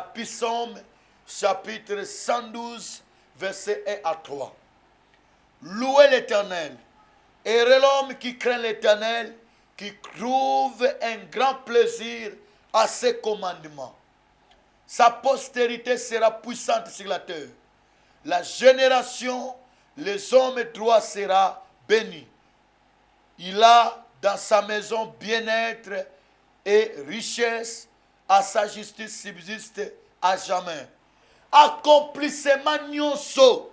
Psaume chapitre 112, verset 1 à 3. Louez l'Éternel. Et l'homme qui craint l'Éternel, qui trouve un grand plaisir à ses commandements. Sa postérité sera puissante sur la terre. La génération, les hommes droits sera béni. Il a dans sa maison bien-être et richesse. À sa justice subsiste à jamais. Accomplissement nyonso,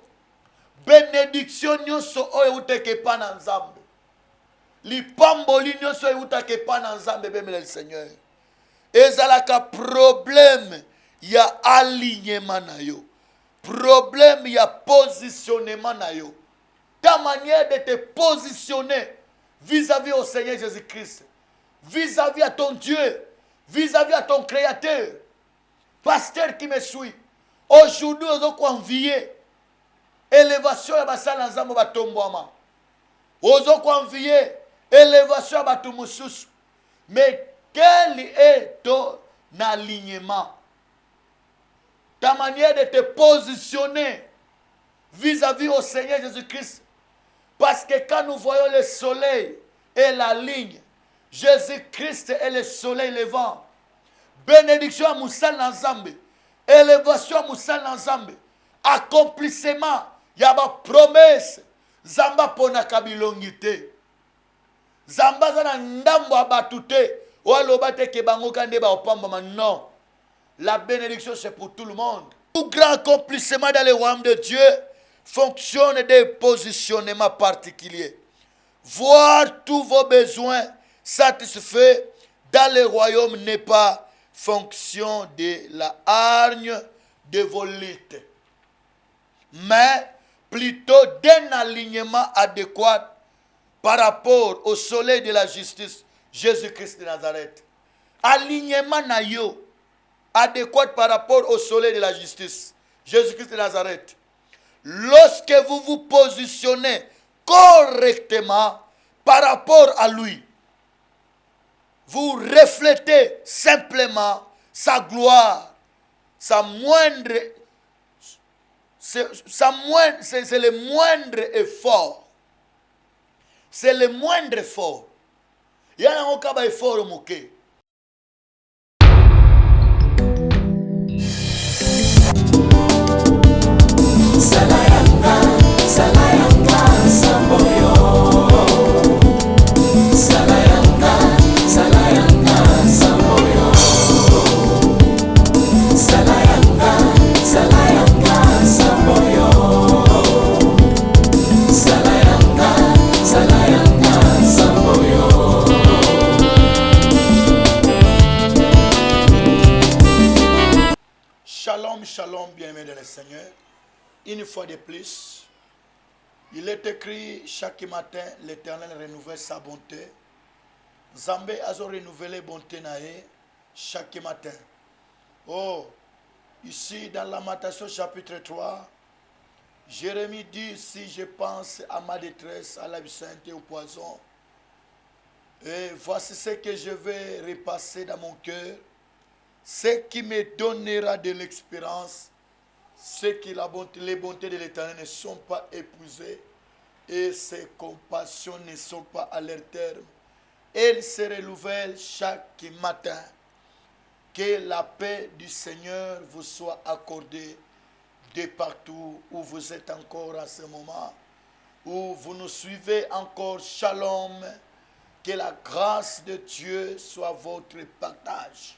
bénédiction nyonso oyo uteke pa na nzambe. Lipamboli nyonso utake pa na nzambe bemele le Seigneur. Ezalaka problème ya alignement na yo. Problème ya positionnement na yo. Ta manière de te positionner vis-à-vis au Seigneur Jésus-Christ, vis-à-vis à ton Dieu, vis-à-vis à ton Créateur. Pasteur qui me suit, aujourd'hui, on a envier élévation ya basala nzambo batombwama. On a envier élévation ya batumususu. Mais quel est ton alignement? Ta manière de te positionner vis-à-vis au Seigneur Jésus-Christ. Parce que quand nous voyons le soleil et la ligne, Jésus-Christ est le soleil levant. Bénédiction à Moussal Nzambe. Élévation à Moussal Nzambe. Accomplissement. Yaba promesse. Zamba pona kabilongite. Zamba zana ndambo abatute. Oualobate kebango kande ba opamba. Non. La bénédiction c'est pour tout le monde. Tout grand accomplissement dans le royaume de Dieu fonctionne des positionnements particuliers. Voir tous vos besoins satisfaits dans le royaume n'est pas fonction de la hargne de vos luttes, mais plutôt d'un alignement adéquat par rapport au soleil de la justice, Jésus-Christ de Nazareth. Alignement na yo adéquat par rapport au soleil de la justice, Jésus-Christ de Nazareth. Lorsque vous vous positionnez correctement par rapport à lui, vous reflétez simplement sa gloire, c'est le moindre effort. C'est le moindre effort. Il y a un cas d'effort au moquet. Shalom, shalom, bien-aimés dans le Seigneur. Une fois de plus, il est écrit chaque matin, l'Éternel renouvelle sa bonté. Zambé a renouvelé bonté naé chaque matin. Oh, ici dans Lamentation chapitre 3, Jérémie dit, si je pense à ma détresse, à l'absinthe et au poison, et voici ce que je vais repasser dans mon cœur, ce qui me donnera de l'expérience, c'est que les bontés de l'Éternel ne sont pas épuisées et ses compassions ne sont pas à leur terme. Elles se renouvellent chaque matin. Que la paix du Seigneur vous soit accordée de partout où vous êtes encore à ce moment, où vous nous suivez encore. Shalom. Que la grâce de Dieu soit votre partage.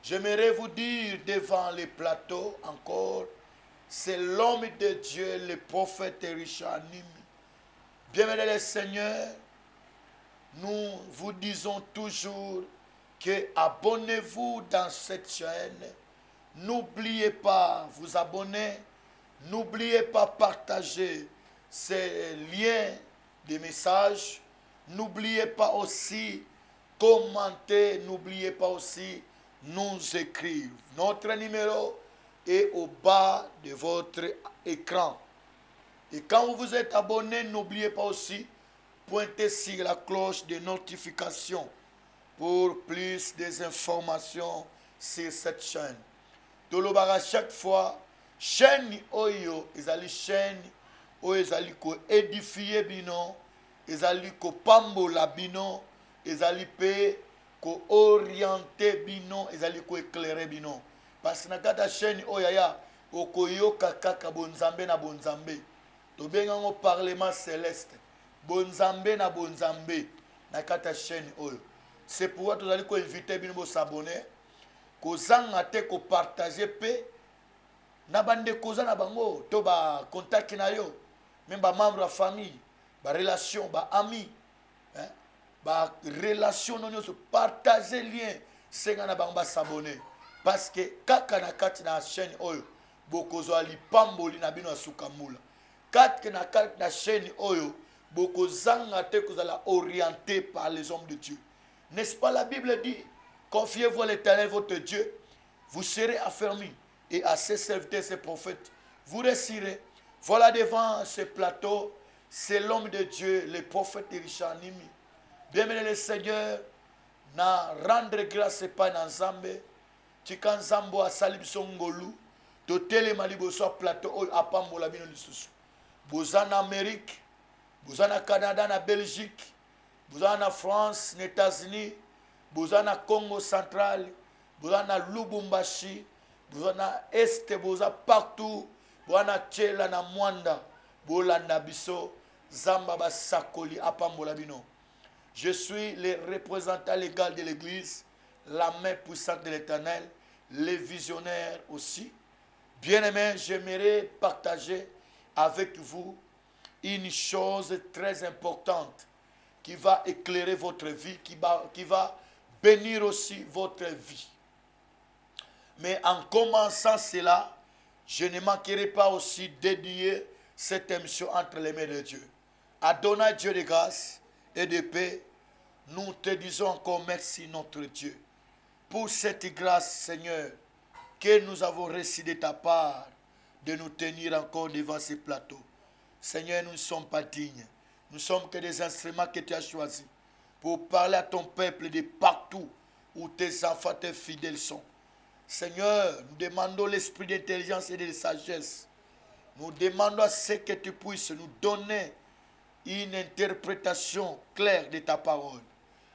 J'aimerais vous dire devant les plateaux encore, c'est l'homme de Dieu, le prophète Richard Nimi. Bien-aimé le Seigneur, nous vous disons toujours que abonnez-vous dans cette chaîne. N'oubliez pas vous abonner. N'oubliez pas partager ces liens de messages. N'oubliez pas aussi commenter. N'oubliez pas aussi nous écrire. Notre numéro est au bas de votre écran. Et quand vous vous êtes abonné, n'oubliez pas aussi pointer sur la cloche de notification pour plus d'informations sur cette chaîne. tolobaka chaque fois chaîne oyo ezali chaîne oyo ezali ko édifier bino, ezali ko pambola bino, ezali pe ko orienter bino, ezali ko éclairer bino. Parce que na kata chaîne oyo ya okoyoka kaka bonzambe na bonzambe. Tobengango parlement céleste. Bonzambe na bonzambe na kata chaîne oyo. C'est pourquoi tozali ko inviter bino bo s'abonner, ko zanga te ko partager pe na bande koza na bango to ba contact na yo, même ba membre de famille, ba relation, ba ami, hein? Ba relation non se partager lien senga na bango ba s'abonner parce que kaka na kati na chaîne oyo bokozo ali pamboli na bino asukamula. Kati na kati na chaîne oyo bokozanga te kozala orienté par les hommes de Dieu. N'est-ce pas la Bible dit, confiez-vous à l'Éternel votre Dieu, vous serez affermis, et à ses serviteurs, ses prophètes, vous réussirez. Voilà devant ce plateau, c'est l'homme de Dieu, le prophète Richard Nimi. Bien-aimé le Seigneur, na rendre grâce pas dans Zambé, tika nzambo asali biso ngolu, to telema liboso plateau apambola bino lisusu. Boza na Amérique, boza na Canada, na Belgique, boza na France, na États-Unis, boza na Congo central, boza na Lubumbashi, boza na Est, boza partout, boza na Tchela na Mwanda, bolanda biso, Zamba basakoli apambola bino. Je suis le représentant légal de l'Église, la main puissante de l'Éternel, les visionnaires aussi. Bien-aimés, j'aimerais partager avec vous une chose très importante qui va éclairer votre vie, qui va bénir aussi votre vie. Mais en commençant cela, je ne manquerai pas aussi dédier cette émission entre les mains de Dieu. Adonai Dieu de grâce et de paix, nous te disons encore merci notre Dieu pour cette grâce, Seigneur, que nous avons reçue de ta part de nous tenir encore devant ces plateaux. Seigneur, nous ne sommes pas dignes. Nous ne sommes que des instruments que tu as choisis pour parler à ton peuple de partout où tes enfants, tes fidèles sont. Seigneur, nous demandons l'esprit d'intelligence et de sagesse. Nous demandons à ce que tu puisses nous donner une interprétation claire de ta parole,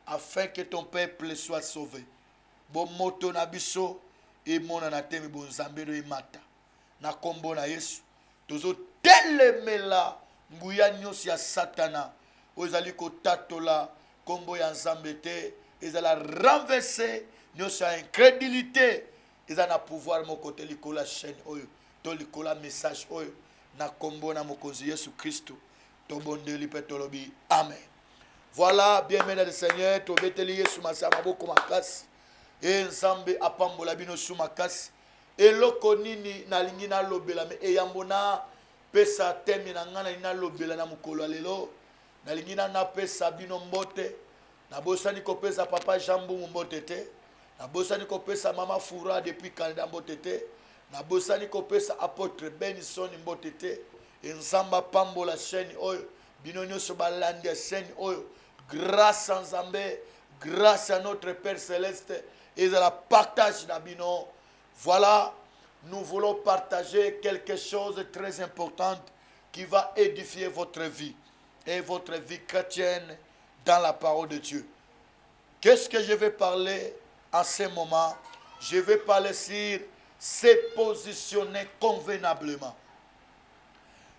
afin que ton peuple soit sauvé. Bon moto na biso et mon anatemi bon zambero e mata. Na kombo na Yesu. Tozo telemela nguya nyos ya satana. Ozali ko tatola kombo ya nzambete. Ezala renverser nyos ya incrédulité. Ezana pouvoir mon côté likola chaîne oyo. To likola message oyo. Na kombo na mokonzi Yesu Christo. Tobondeli petolobi. Amen. Voilà, bien-aimé le Seigneur, to beteli Yesu masama boko makasi. E nzambe apambola bino su makasi. Eloko nini nalingi na lobela me eyambona pesa temi na ngana ina lobela na mukolo lelo. Nalingi na pesa bino mbote. Na bosani ko pesa papa Jambu mbote te. Na bosani ko pesa mama Fura depuis Canada mbote te. Na bosani ko pesa apôtre Benison mbote te. Nzamba pambola chaîne oyo. Bino nyoso balandi ya chaîne oyo. Grâce à Nzambe, grâce à notre Père Céleste et à la partage d'Abino. Voilà, nous voulons partager quelque chose de très important qui va édifier votre vie et votre vie chrétienne dans la parole de Dieu. Qu'est-ce que je vais parler en ce moment? Je vais parler sur se positionner convenablement.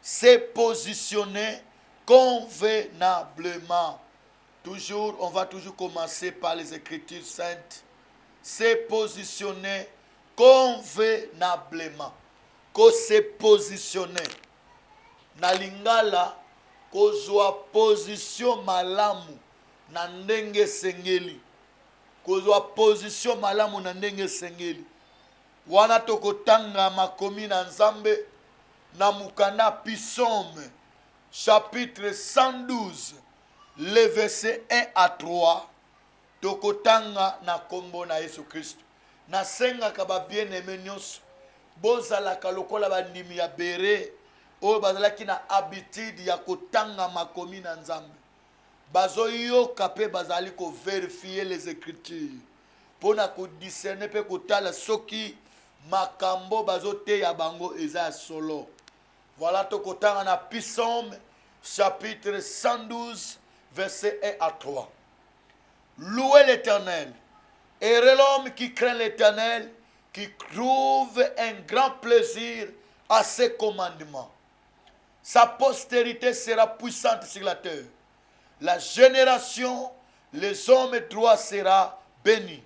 Se positionner convenablement. Toujours, on va toujours commencer par les Écritures saintes. Se positionner convenablement. Ko se positionner. Na lingala, kozwa position malamu na ndenge sengeli. Kozwa position malamu na ndenge sengeli. Wana tokotanga makomi na Nzambe na mukanda Psaume chapitre 112. Le verset 1 à 3, tokotanga na kombo na Yesu Christo. Na senga kaba bien aimé nyos, bozala kalokola bandimi ya bere, o bazalaki na habitude ya kotanga makomi na Nzambe. Bazo yo kape bazali ko vérifier les Écritures. Pona ko discerner pe kotala soki makambo bazote ya bango eza solo. Voilà tokotanga na Psaume chapitre 112 verset 1 à 3. Louez l'Éternel. Heureux l'homme qui craint l'Éternel, qui trouve un grand plaisir à ses commandements. Sa postérité sera puissante sur la terre. La génération, les hommes droits sera béni.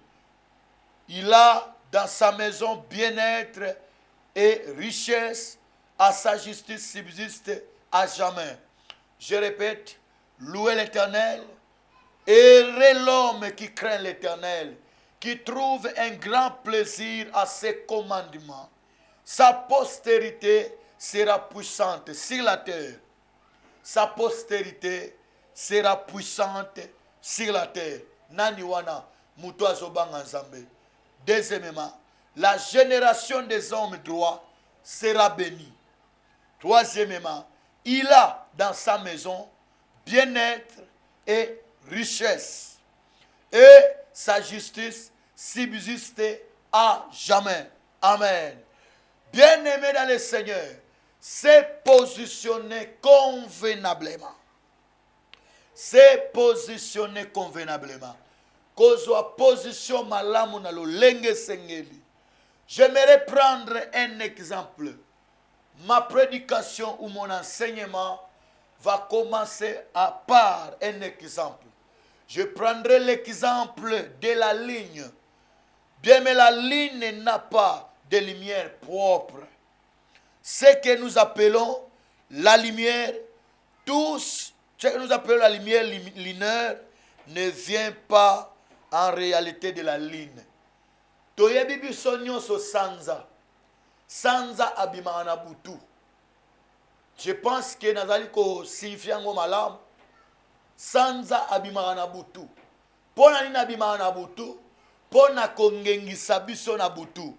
Il a dans sa maison bien-être et richesse, à sa justice subsiste à jamais. Je répète, louez l'Éternel, heureux l'homme qui craint l'Éternel, qui trouve un grand plaisir à ses commandements. Sa postérité sera puissante sur la terre. Sa postérité sera puissante sur la terre. Nani wana mutu azobanga nzambe. Deuxièmement, la génération des hommes droits sera bénie. Troisièmement, il a dans sa maison bien-être et richesse. Et sa justice subsiste à jamais. Amen. Bien-aimé dans le Seigneur, c'est positionné convenablement. C'est positionné convenablement. Kozwa position malamu na lolenge sengeli. J'aimerais prendre un exemple. Ma prédication ou mon enseignement va commencer à par un exemple. Je prendrai l'exemple de la ligne. Bien, mais la ligne n'a pas de lumière propre. Ce que nous appelons la lumière, tous, ce que nous appelons la lumière linéaire ne vient pas en réalité de la ligne. Toyebi biso nyonso sanza. Sanza abimaka na butu. Je pense que nazali ko signifia ngo malamu. Sanza abimaka na butu. Pona nini abimaka na butu? Pona kongengisa biso na butu.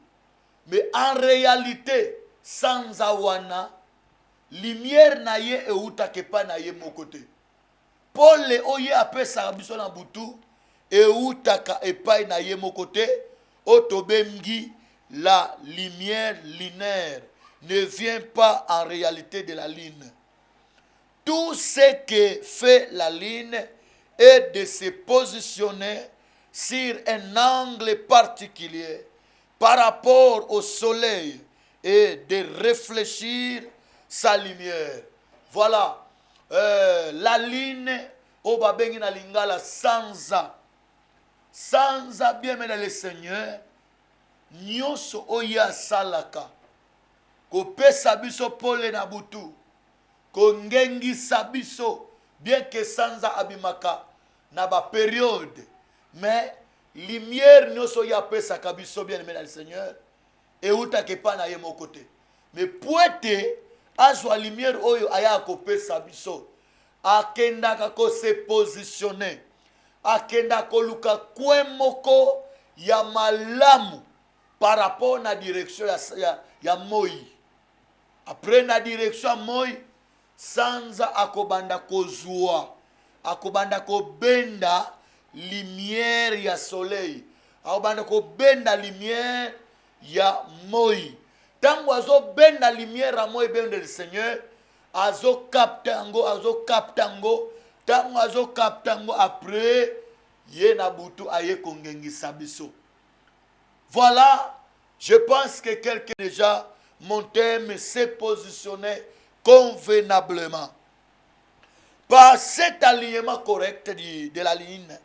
Mais en réalité, sanza wana, lumière na ye eutake pa na ye mokote. Pole oye apesa biso na butu, eutaka epai na ye mokote, otobemgi. La lumière linéaire ne vient pas en réalité de la ligne. Tout ce que fait la ligne est de se positionner sur un angle particulier par rapport au soleil et de réfléchir sa lumière. Voilà. La ligne, au babengi na lingala sanza. Sanza, bien mais le Seigneur. Nyonso oya salaka kopesa biso pole na butu kongengisa biso bien que sanza abimaka na ba période mais lumière nyonso ya pesa kabiso bien aimé dans le Seigneur et utake pa na ye mokote mais poete azwa lumière oyo aya kopesa biso akendaka ko se positionner akenda ko luka kwemoko ya malamu par rapport à la direction ya moi. Après la direction ya moi, sanza akobanda kozua, akobanda ko benda lumière ya soleil, akobanda ko benda lumière ya moi. Tango azo benda lumière ya moi benda le Seigneur, azo kaptango, tango azo kaptango après ye na butu aye kongengi sabiso. Voilà, je pense que quelqu'un déjà, mon thème s'est positionné convenablement. Par cet alignement correct de la ligne,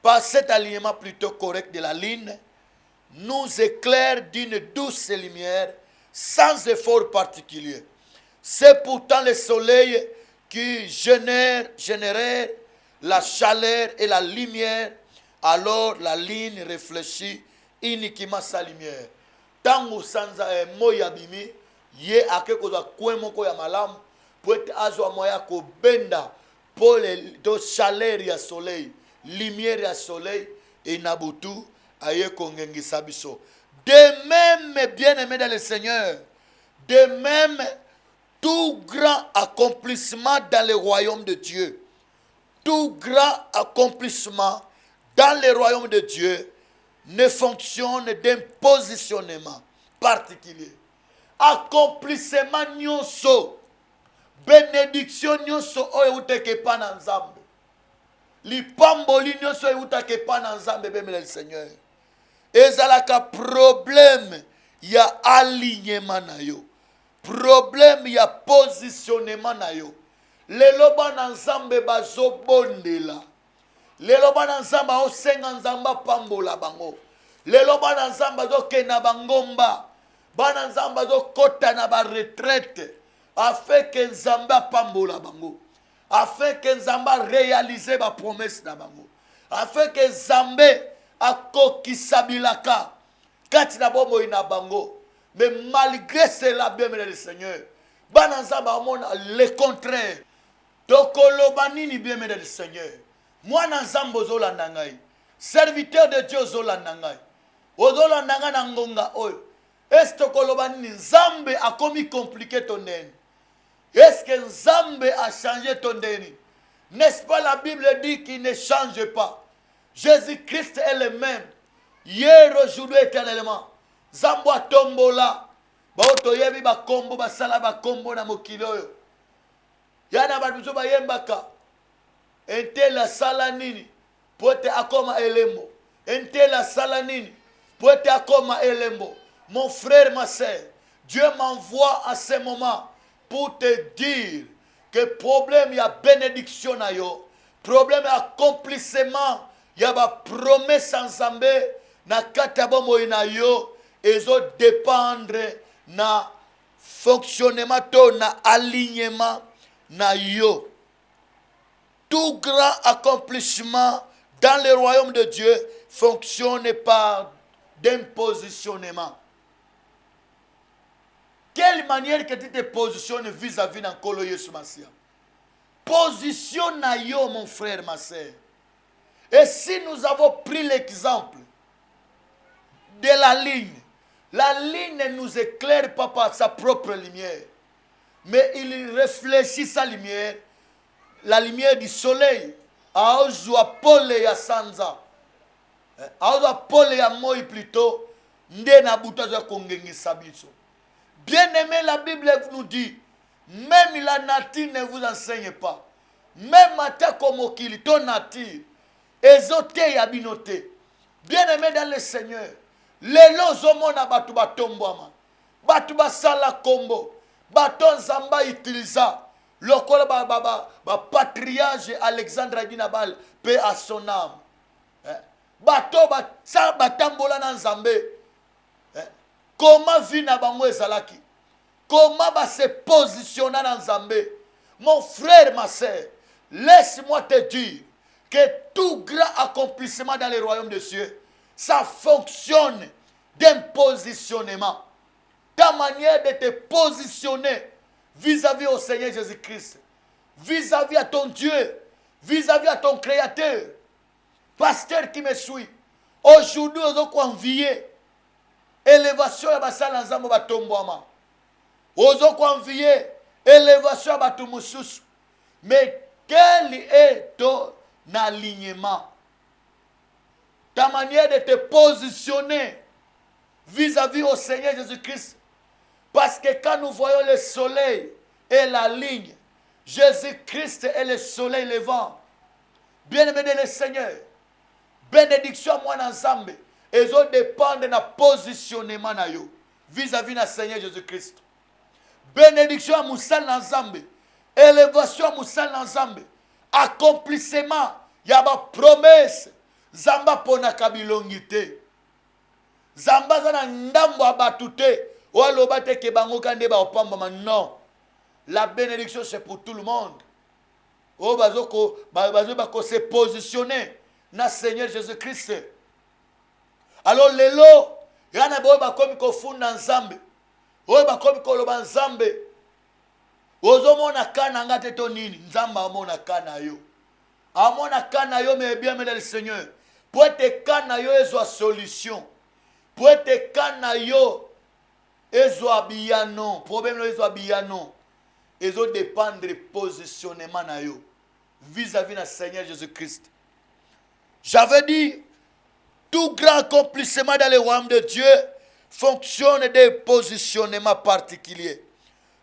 par cet alignement plutôt correct de la ligne, nous éclaire d'une douce lumière sans effort particulier. C'est pourtant le soleil qui génère la chaleur et la lumière, alors la ligne réfléchit uniquement sa lumière. Tango sanza moya bimi ye akeko za kwemoko ya malamu poete azwa moya ko benda pole do chaleur ya soleil, lumière ya soleil et nabutu aye kongengisa biso. De même, bien-aimé dans le Seigneur, de même tout grand accomplissement dans le royaume de Dieu, tout grand accomplissement dans le royaume de Dieu ne fonctionne d'un positionnement particulier. Accomplissement nyonso. Bénédiction nyonso oyo uteke pa na nzambe. Lipamboli nyonso uteke pa na nzambe bemele Seigneur. Ezalaka problème ya alignement na yo. Problème ya positionnement na yo. Lelo bana nzambe bazobondela. Lelo bana nzambe osenga nzamba pambola bango. Lelo bana nzambe azokena bangomba. Bana nzambe azokota na ba retraite. Afin que nzambe apambola bango. Afin que nzambe réaliser ba promesse na bango. Afin que nzambe akokisa bilaka. Kati na bombo ina bango. Mais malgré cela, bien le Seigneur, bana nzambe amona le contraire. Tokoloba nini bien le Seigneur. Mwana nzambe ozolanda ngai. Serviteur de Dieu ozolanda ngai. Ozolanda ngai na ngonga oyo. Est-ce tokoloba nini nzambe a commis compliqué ton deni? Est-ce que nzambe a changé ton deni? N'est-ce pas la Bible dit qu'il ne change pas? Jésus-Christ est le même. Hier, aujourd'hui, éternellement. Zambwa tombola. Baoto yebi ba kombo basala ba kombo na mokili oyo. Yana batuzo ba yembaka. Ente la sala nini? Pote akoma elembo. Ente la sala nini? Pote akoma elembo. Mon frère, ma soeur, Dieu m'envoie à ce moment pour te dire que problème y a bénédiction na yo. Problème y a accomplissement. Y a ba promesse ensemble na katabo moina yo. Ezo dépendre na fonctionnement to na alignement na yo. Tout grand accomplissement dans le royaume de Dieu fonctionne par d'impositionnement. Quelle manière que tu te positionnes vis-à-vis d'un Kolo Yesu Masia? Positionne na yo, mon frère, ma soeur. Et si nous avons pris l'exemple de la ligne ne nous éclaire pas par sa propre lumière, mais il réfléchit sa lumière, la lumière du soleil. Aozwa pole ya sanza, aozwa pole ya moi plutôt, nde na butazo kongengisa biso. Bien aimé, la Bible nous dit, même la nature ne vous enseigne pas. Même à komokili, ton nature, ezote yabinote. Bien aimé dans le Seigneur, les lozomona batu batombwama, batu basala kombo, baton zamba utilisa, lokola patriarche Alexandre Adinabal, paix à son âme. Bato batambola na nzambe. Comment vit na bango ezalaki? Comment va se positionner dans Zambé? Mon frère, ma soeur, laisse-moi te dire que tout grand accomplissement dans le royaume de Dieu, ça fonctionne d'un positionnement. Ta manière de te positionner vis-à-vis au Seigneur Jésus-Christ, vis-à-vis à ton Dieu, vis-à-vis à ton Créateur. Pasteur qui me suit, aujourd'hui, on doit envier élévation ya basala nzambo batombwama. Ozo convier élévation ya batu mususu. Mais quel est ton alignement? Ta manière de te positionner vis-à-vis au Seigneur Jésus-Christ. Parce que quand nous voyons le soleil et la ligne, Jésus-Christ est le soleil levant. Bien-aimé le Seigneur, bénédiction à moi ensemble. Ils ont dépendre de notre positionnement vis-à-vis du Seigneur Jésus-Christ. Bénédiction à Moussal Nzambe. Élévation à Moussal Nzambe. Accomplissement. Il y a ma promesse. Zamba pona kabilongite. Zamba zana ndambo abatute. Oualobate kebango kande ba opamba. Non. La bénédiction c'est pour tout le monde. Oh bazoko bako se positionner na Seigneur Jésus-Christ. Alors lelo yana boy bakomi kofunda nzambe oyo bakomi koloba nzambe ozomona kana ngate to nini nzamba amona kana yo mais bien mais le Seigneur pour être kana yo ezwa solution pour être kana yo ezwa biyano problème ezwa biyano ezo dépendre positionnement na yo vis-à-vis du Seigneur Jésus-Christ. J'avais dit tout grand accomplissement dans le royaume de Dieu fonctionne des positionnements particuliers.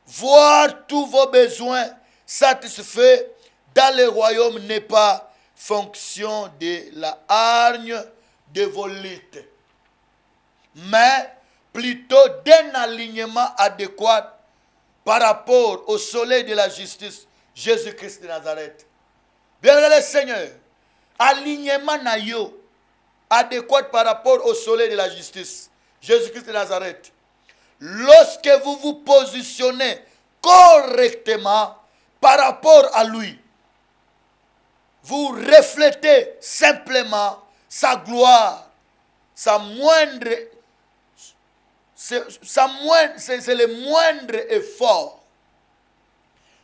Voir tous vos besoins satisfaits dans le royaume n'est pas fonction de la hargne de vos luttes, mais plutôt d'un alignement adéquat par rapport au soleil de la justice, Jésus-Christ de Nazareth. Bien-aimé le Seigneur, alignement na yo adéquat par rapport au soleil de la justice, Jésus-Christ de Nazareth. Lorsque vous vous positionnez correctement par rapport à lui, vous reflétez simplement sa gloire, sa moindre, c'est le moindre effort.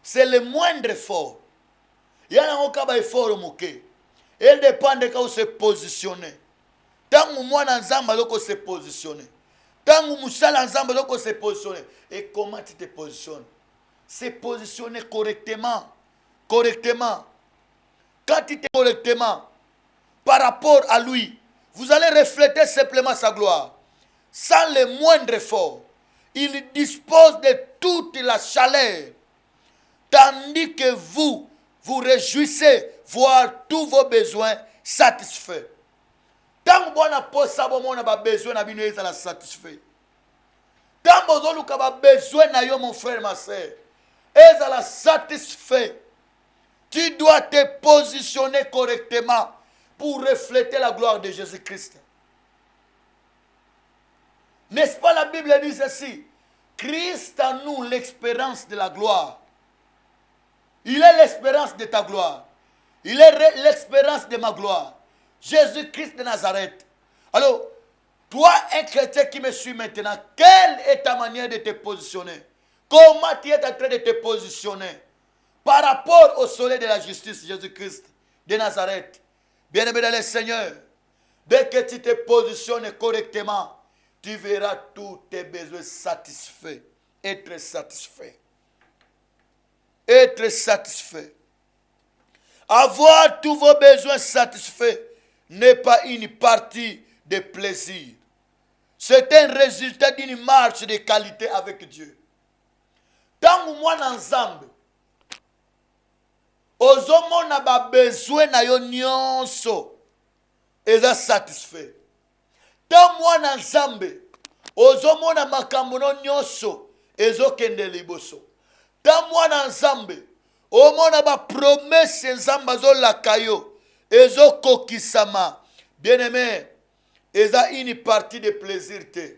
C'est le moindre effort. Il y a un effort au moqué. Il dépend de quand vous se positionnez. Tant que moi dans Zamba, vous se positionner. Tant que Moussa dans Zamba, vous se positionner. Et comment tu te positionnes? Se positionner correctement. Correctement. Quand tu te correctement par rapport à lui, vous allez refléter simplement sa gloire. Sans le moindre effort. Il dispose de toute la chaleur. Tandis que vous réjouissez voir tous vos besoins satisfaits. Tant que vous avez besoin de satisfait. Tant que vous avez besoin de mon frère, ma soeur, et satisfait. Tu dois te positionner correctement pour refléter la gloire de Jésus-Christ. N'est-ce pas la Bible dit ceci? Christ en nous l'expérience de la gloire. Il est l'expérience de ta gloire. Il est l'expérience de ma gloire. Jésus-Christ de Nazareth. Alors, toi, un chrétien qui me suit maintenant, quelle est ta manière de te positionner? Comment tu es en train de te positionner par rapport au soleil de la justice, Jésus-Christ de Nazareth? Bien-aimé dans le Seigneur, dès que tu te positionnes correctement, tu verras tous tes besoins satisfaits. Être satisfait. Être satisfait. Avoir tous vos besoins satisfaits n'est pas une partie de plaisir. C'est un résultat d'une marche de qualité avec Dieu. Tant que moi ensemble, ozomona na ba besoin na yo nyonso eza satisfait. Tant moi ensemble, ozomona makambo no nyonso ezokende liboso. Tant moi ensemble, omona ba promesse nzamba zo lakayo ezokokisama. Bien-aimé, eza une partie de plaisir te,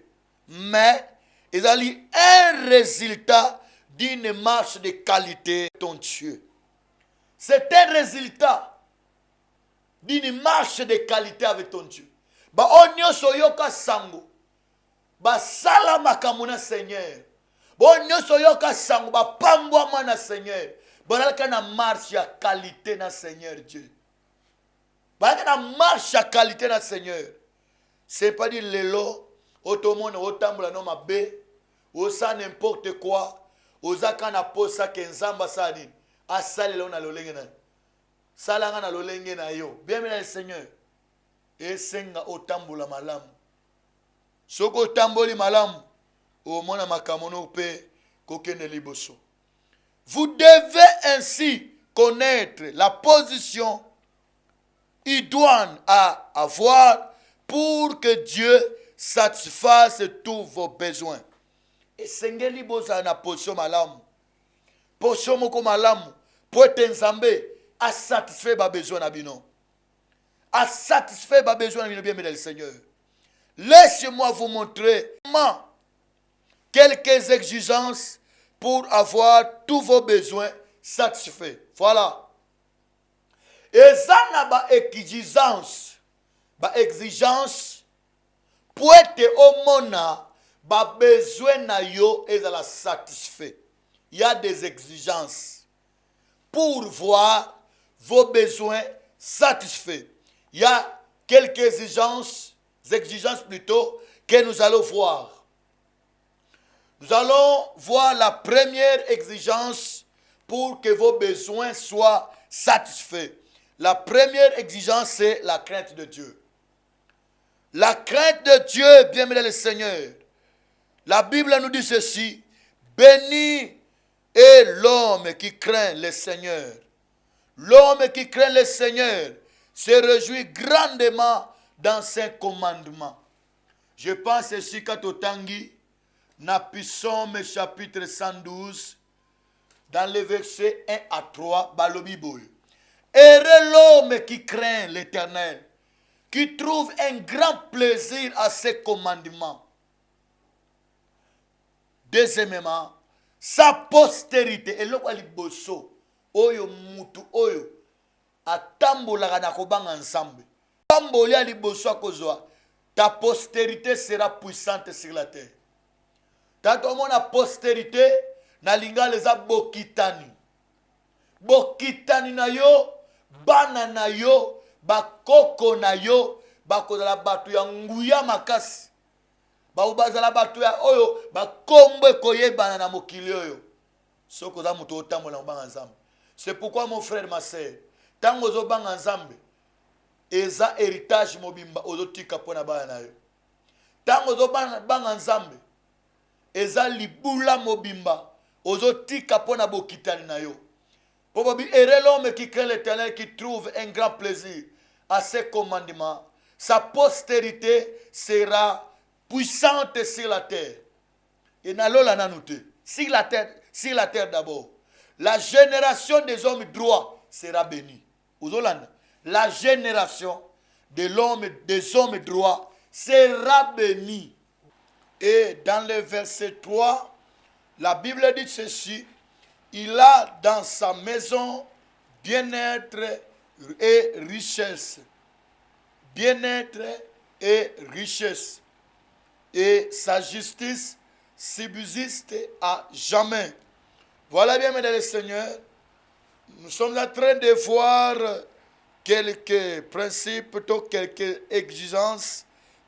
mais eza un résultat d'une marche de qualité ton Dieu. C'est un résultat d'une marche de qualité avec ton Dieu. Ba onyo soyoka sango. Ba sala makamuna Seigneur. Ba onyo soyoka sango ba pambwa mana Seigneur. Ba nalaka na marche ya qualité na Seigneur Dieu. Ba na marche ya qualité na Seigneur. C'est pas dire lelo otomone otambula no mabe, osa n'importe quoi, ozaka na posa kenzamba sadi. Asale na lolenge na. Salanga na lolenge na yo. Bien-aimé le Seigneur. Esenga otambula malamu. Soko tamboli malamu. O mona makamono pe kokende liboso. Vous devez ainsi connaître la position idoine à avoir pour que Dieu satisfasse tous vos besoins. Esengeli boza na position malamu. Position moko malamu. Pour être nzambe à satisfaire ba besoin na bino. À satisfaire ba besoin na bino, bien le Seigneur. Laissez-moi vous montrer quelques exigences pour avoir tous vos besoins satisfaits. Voilà. Et ça n'a pas exigence pour être au mona ba besoin na yo et la satisfait. Il y a des exigences pour voir vos besoins satisfaits. Il y a quelques exigences plutôt, que nous allons voir. Nous allons voir la première exigence pour que vos besoins soient satisfaits. La première exigence, c'est la crainte de Dieu. La crainte de Dieu, bien-aimé le Seigneur, La Bible nous dit ceci. Béni est l'homme qui craint le Seigneur. L'homme qui craint le Seigneur se réjouit grandement dans ses commandements. Je pense ici qu'à Totangi, dans Psaume chapitre 112, dans les versets 1 à 3, Balobi Boy. Heureux l'homme qui craint l'Éternel, qui trouve un grand plaisir à ses commandements. Deuxièmement, sa postérité. Et l'autre, bosso, oyo mutu oyo, atambola na kobanga ensemble. Tamboli ali bosso akozwa, ta postérité sera puissante sur la terre. Tant mon postérité, na linga leza bokitani. Bokitani na yo, bana na yo, bakoko na yo, bakozala batu ya nguya makasi. Bazala batu ya oyo, bakombe koyebana na mokili oyo. Soko za muto otambola mbanga nzambe. C'est pourquoi mon frère, ma sœur, tango zo banga nzambe, eza héritage mobimba ozotika pona bana na yo. Tango zo banga nzambe, eza libula mobimba ozotika pona bokitani na yo. Pobobi heureux l'homme qui craint l'Éternel, qui trouve un grand plaisir à ses commandements. Sa postérité sera puissante sur la terre. Et nalola nanute. Sur la terre d'abord. La génération des hommes droits sera bénie. La génération des hommes droits sera bénie. Et dans le verset 3, la Bible dit ceci. Il a dans sa maison bien-être et richesse. Bien-être et richesse. Et sa justice subsiste à jamais. Voilà bien, mesdames et seigneurs, nous sommes en train de voir quelques principes, plutôt quelques exigences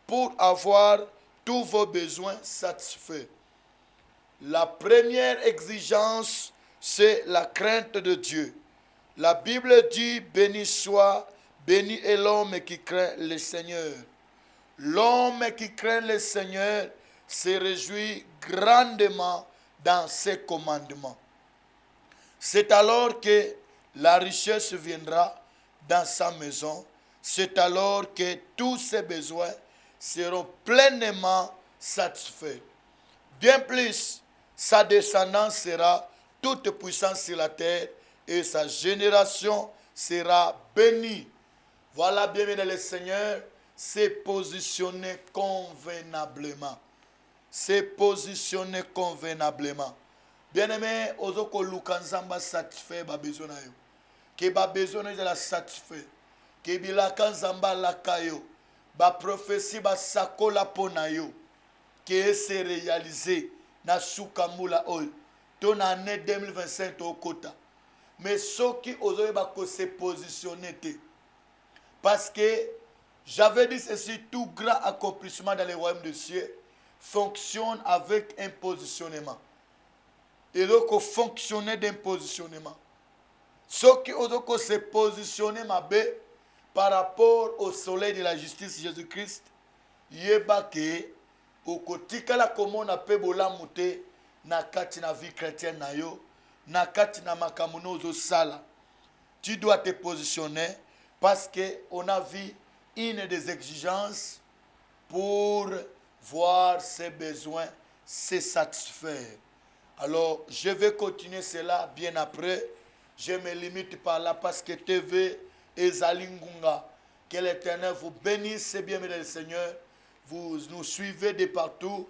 pour avoir tous vos besoins satisfaits. La première exigence, c'est la crainte de Dieu. La Bible dit, béni est l'homme qui craint le Seigneur. L'homme qui craint le Seigneur se réjouit grandement dans ses commandements. C'est alors que la richesse viendra dans sa maison. C'est alors que tous ses besoins seront pleinement satisfaits. Bien plus, sa descendance sera toute puissance sur la terre et sa génération sera bénie. Voilà, bien aimé le Seigneur, s'est positionné convenablement. S'est positionné convenablement. Bien-aimé, ozoko lukanzamba satisfait ba besoin na yo. Que ba besoin de la satisfait. Que bilaka nzamba lakayo. Ba prophétie ba sakola pona yo. Que se réaliser na sukamula ol. Ton année 2025 au kota. Mais ceux qui osent ba ko se positionner te. Parce que j'avais dit ceci, tout grand accomplissement dans les royaumes des cieux fonctionne avec un positionnement. Et donc, fonctionner d'un positionnement. Ceux qui osent se positionner par rapport au soleil de la justice Jésus-Christ, yebake okotikala comme on appelle bolamute na kati na vie chrétienne na yo, na kati na makamuno ozo sala. Tu dois te positionner parce que on a vu une des exigences pour voir ses besoins se satisfaire. Alors, je vais continuer cela bien après. Je me limite par là parce que TV et Zalingunga. Que l'Éternel vous bénisse, c'est bien, mesdames et Seigneur. Vous nous suivez de partout.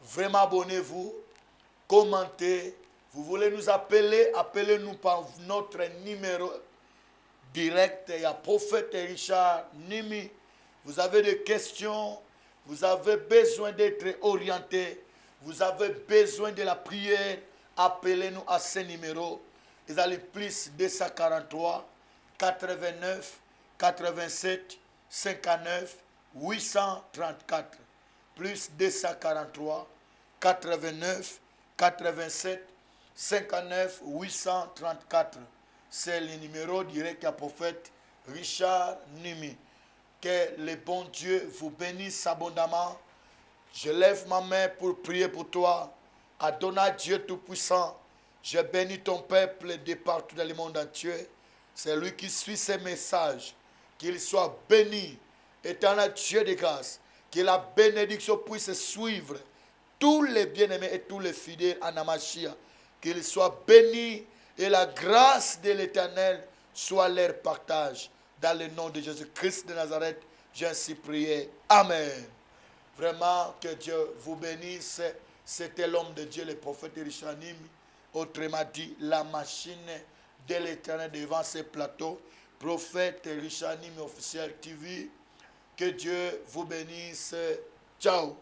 Vraiment, abonnez-vous, commentez. Vous voulez nous appeler, appelez-nous par notre numéro direct. Il y a Prophète Richard Nimi. Vous avez des questions, vous avez besoin d'être orienté. Vous avez besoin de la prière, appelez-nous à ce numéro. Ils ont le plus 243 89 87 59 834. Plus 243 89 87 59 834. C'est le numéro direct à prophète Richard Nimi. Que le bon Dieu vous bénisse abondamment. Je lève ma main pour prier pour toi. Adonai Dieu Tout-Puissant, je bénis ton peuple de partout dans le monde entier. C'est lui qui suit ces messages. Qu'il soit béni, éternel Dieu de grâce. Que la bénédiction puisse suivre tous les bien-aimés et tous les fidèles en Amashia. Qu'ils soient bénis et la grâce de l'Éternel soit leur partage. Dans le nom de Jésus-Christ de Nazareth, j'ai ainsi prié. Amen. Vraiment, que Dieu vous bénisse. C'était l'homme de Dieu, le prophète Rishanim. Autrement dit, la machine de l'Éternel devant ces plateaux. Prophète Rishanim officiel TV. Que Dieu vous bénisse. Ciao.